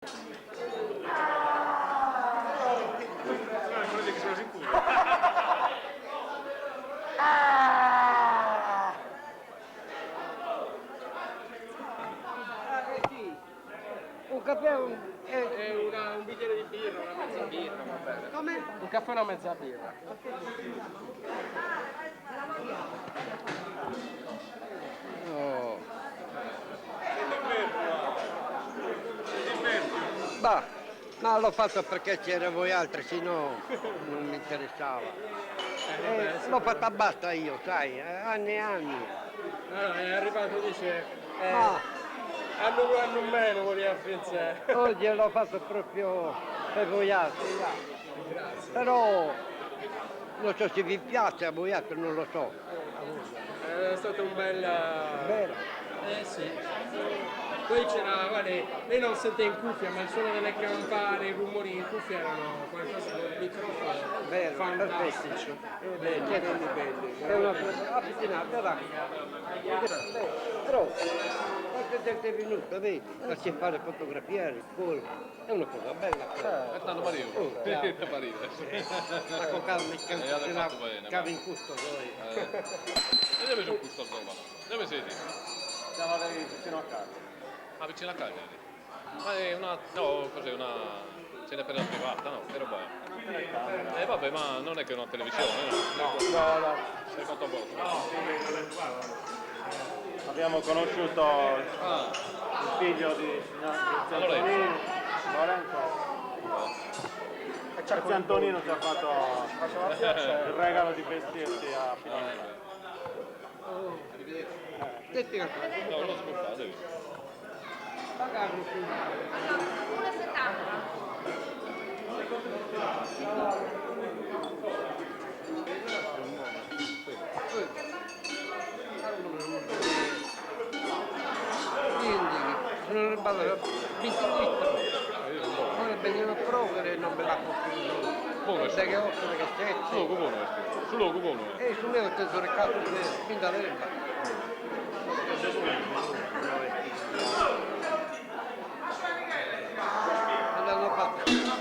Quelli che sono sicuri. Un caffè Un bicchiere di birra, una mezza birra, va bene. come? Un caffè e una mezza birra. Oh. Bah, ma l'ho fatto perché c'era voi altri, se no non mi interessava. L'ho fatta basta io, sai, anni e anni. Allora, è arrivato e dice, Ma anno più anno meno voleva pensare. oggi l'ho fatto proprio per voi altri. Grazie. Però non so se vi piace a voi altri, non lo so. È stato un bel... Vero? Sì. Poi c'era, guarda, lei non sente in cuffia, ma il suono delle campane, i rumori in cuffia erano qualcosa di microfono. Vero, Fantastici. Belli, belli, belli. È una cosa avvicinata, va. Però, qualche gente è venuta, vedi, farci fare fotografie, è una cosa bella. Tanto Mario, niente parire. Ma con calma, avete fatto bene, cava in custo voi. E dove c'è un gusto al Roma? Dove siete? Siamo lì vicino a casa. Ah, vicino a Cagliari. Ma è una... no, cos'è una... cena per la privata, no? Che roba è? Vabbè, ma non è che è una televisione, no? No. Per conto vostro. Abbiamo conosciuto il figlio di Antonino, Lorenzo. E Antonino ci ha fatto il regalo di vestirsi a Firenze. Senti una cosa, No, l'ho scontato. pagare qui. 1,70. Quindi, sono rubato 20 litri. Ora veniva a provare e non me l'ha fatto. Buono, Da che 8, da che 7. Sulogo buono è. Sulogo buono è. E su me ho teso recato fin da l'erba. E l'hanno fatto.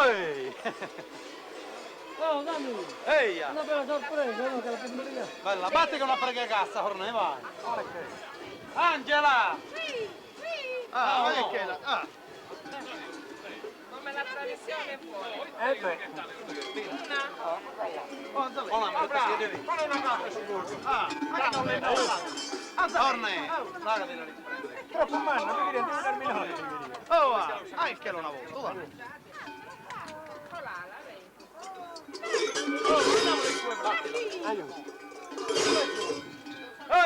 Ehi! Oh, dammi! Ehi! Una bella sorpresa, no? Che la prenderia. Bella, batti che una prega cassa, Orne, vai! Angela! Sì, sì. Ah, vai che la... Ah! Come la tradizione vuole. Beh! Una. Oh, bravo! Qual è una casa sicuro? Ah! Non le Orne! Raga di la riprendere! Troppo mano, non mi viene a terminare. Oh, va! Anche una volta, tu va! Colala, lei. Oh, guardiamo le tue braccia!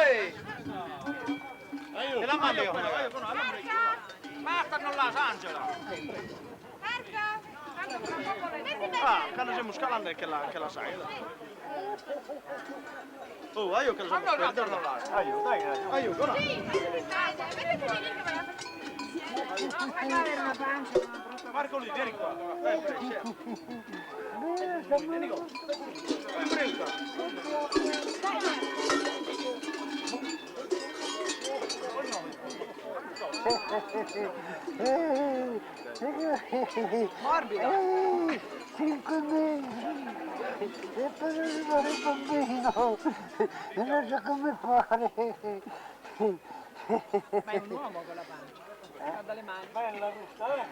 Ehi! E la mando io, basta non la Angela! Marco, quando tra poco le Ah, quando siamo scalando che la sai. Oh, io che lo so perdere non la. Aiuto, no. Sì, vedete lì che vai a non pagare una pancia, una brutta. Marco lì, vieni qua. Vieni qua. Vieni qua. Morbida! 5 mesi e per arrivare il bambino e non so come fare. Ma è un uomo con la pancia. Ha dalle mani. Bella questa, eh?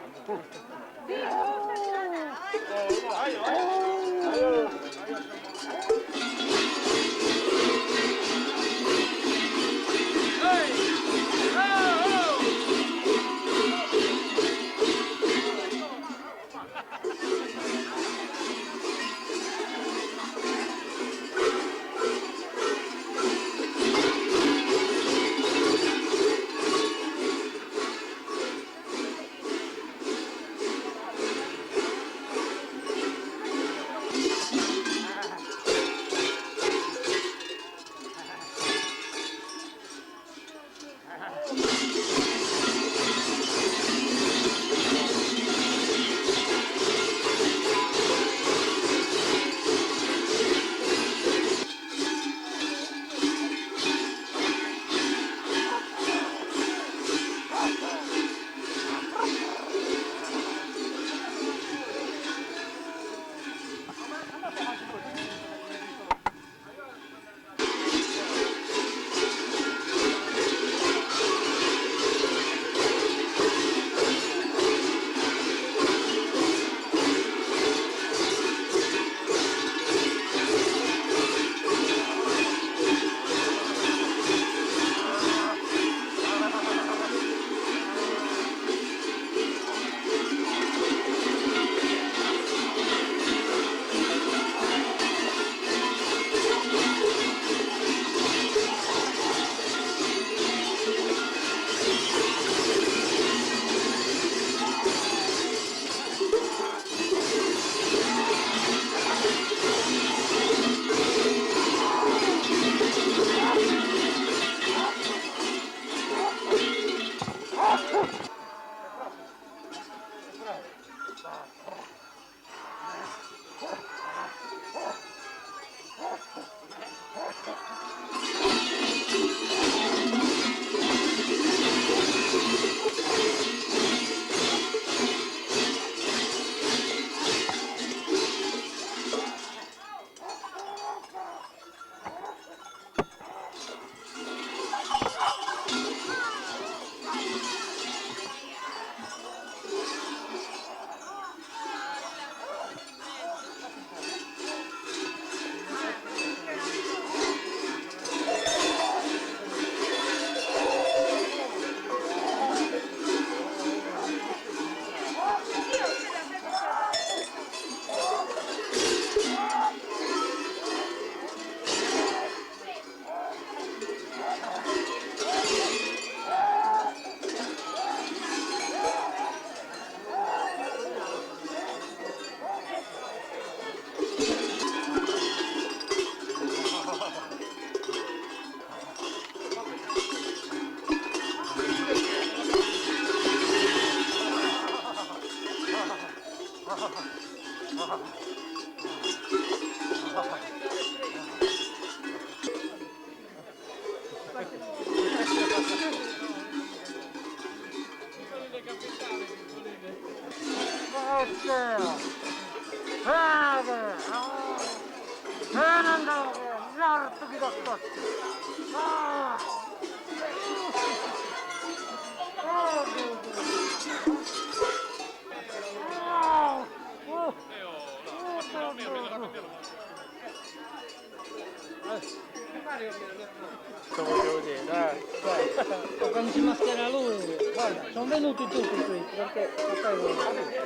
Quando si maschera lui, guarda, sono venuti tutti qui, perché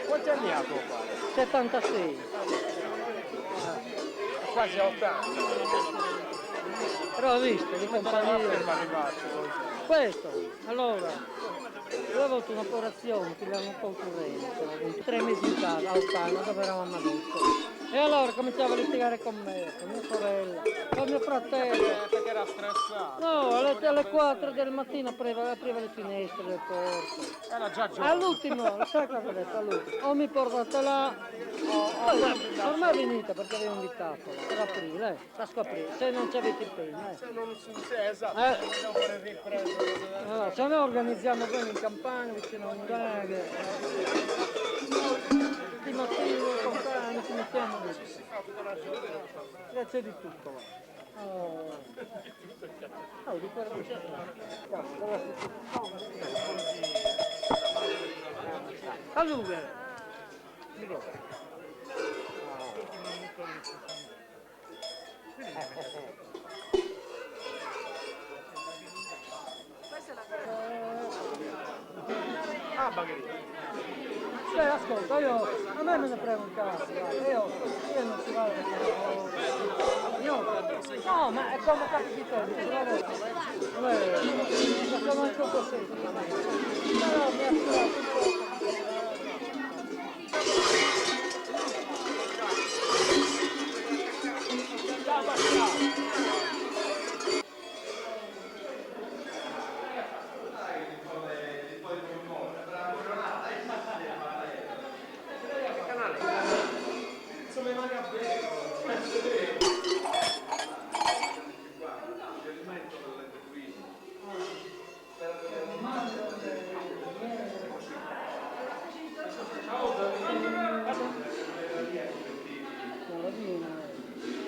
Quanti anni ha tuo padre? 76, Quasi 80. però ho visto, di compagnia. Questo, allora, io ho avuto un'operazione che l'hanno concorrenza, 3 mesi in casa, a Ottana, dove eravamo adesso. E allora cominciava a litigare con me, con mia sorella, con mio fratello. Perché era stressato. No, alle 4 del mattino apriva le finestre, le porte. Era già giovane. All'ultimo, sai cosa ho detto? All'ultimo, o mi portate là, ormai è finita perché avevo invitato per aprile, a scoprire, se non ci avete impegno. Esatto. Dobbiamo fare riprese. Allora, se no organizziamo bene in campagna, vicino a un lago. Ti motivo, compagni, ci mettiamo lì. C'è di tutto là. Oh, di quello che c'è. Allora, Ah, Bagherini. ascolta, a me ne frega un cazzo, guarda, io non ci vado no, ma è come capita di te, ci vado, sono anche un po' sempre, però mi ha tirato un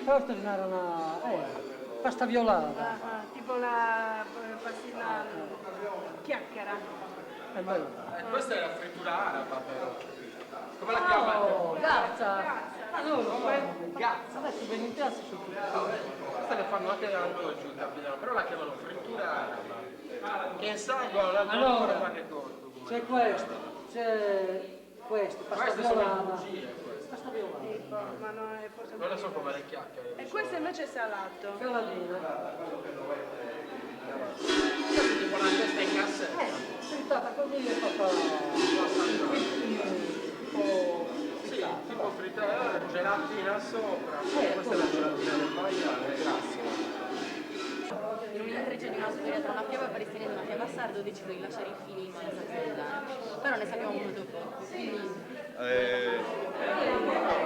Forse non era una pasta violata. Tipo la pastina chiacchiera. È bello. Questa è la frittura araba però. Come la chiamate? Oh, gazza! Ma non lo so. Gazza! Adesso viene in piazza su tutto. Questa le fanno anche da noi giù da Milano, però la chiamano frittura araba. Che in sangue ha un'altra Allora, non mi ricordo. c'è questo, pasta Queste sono le violata. bugie. Pasta violata. Ma no, è forse... Non le so come le chiacchiere. E questo invece è salato. Violadina. Questa è tipo una testa in cassetta. Frittata così è fatta Sì, tipo frittata, gelatina sopra. Questa è la gelatina del maiale, è grassa. Illuminatrice di una storia tra una fiaba palestinese e una fiaba sarda, ho deciso di lasciare i fili senza Spinonzana, però ne sappiamo molto poco.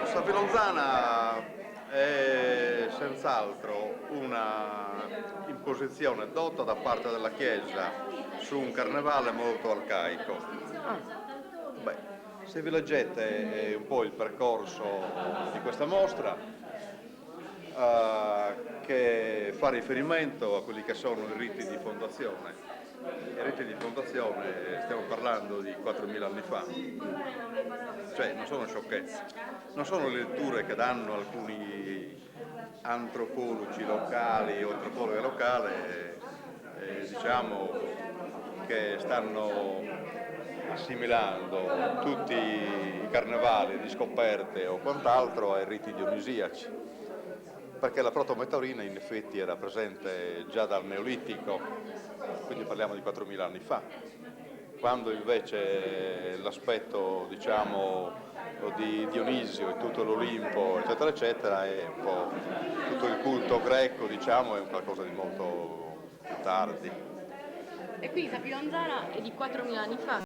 Spinonzana è senz'altro una imposizione dotta da parte della Chiesa su un carnevale molto arcaico. Beh, se vi leggete un po' il percorso di questa mostra, che fa riferimento a quelli che sono i riti di fondazione. I riti di fondazione, stiamo parlando di 4.000 anni fa, cioè non sono sciocchezze, non sono le letture che danno alcuni antropologi locali o antropologhe locali, diciamo che stanno assimilando tutti i carnevali di scoperte o quant'altro ai riti dionisiaci. Perché la proto-meteorina in effetti era presente già dal Neolitico, quindi parliamo di 4.000 anni fa, quando invece l'aspetto, diciamo, di Dionisio e tutto l'Olimpo, eccetera, eccetera, è un po' tutto il culto greco, diciamo, è qualcosa di molto più tardi. E quindi Spinonzana è di 4.000 anni fa.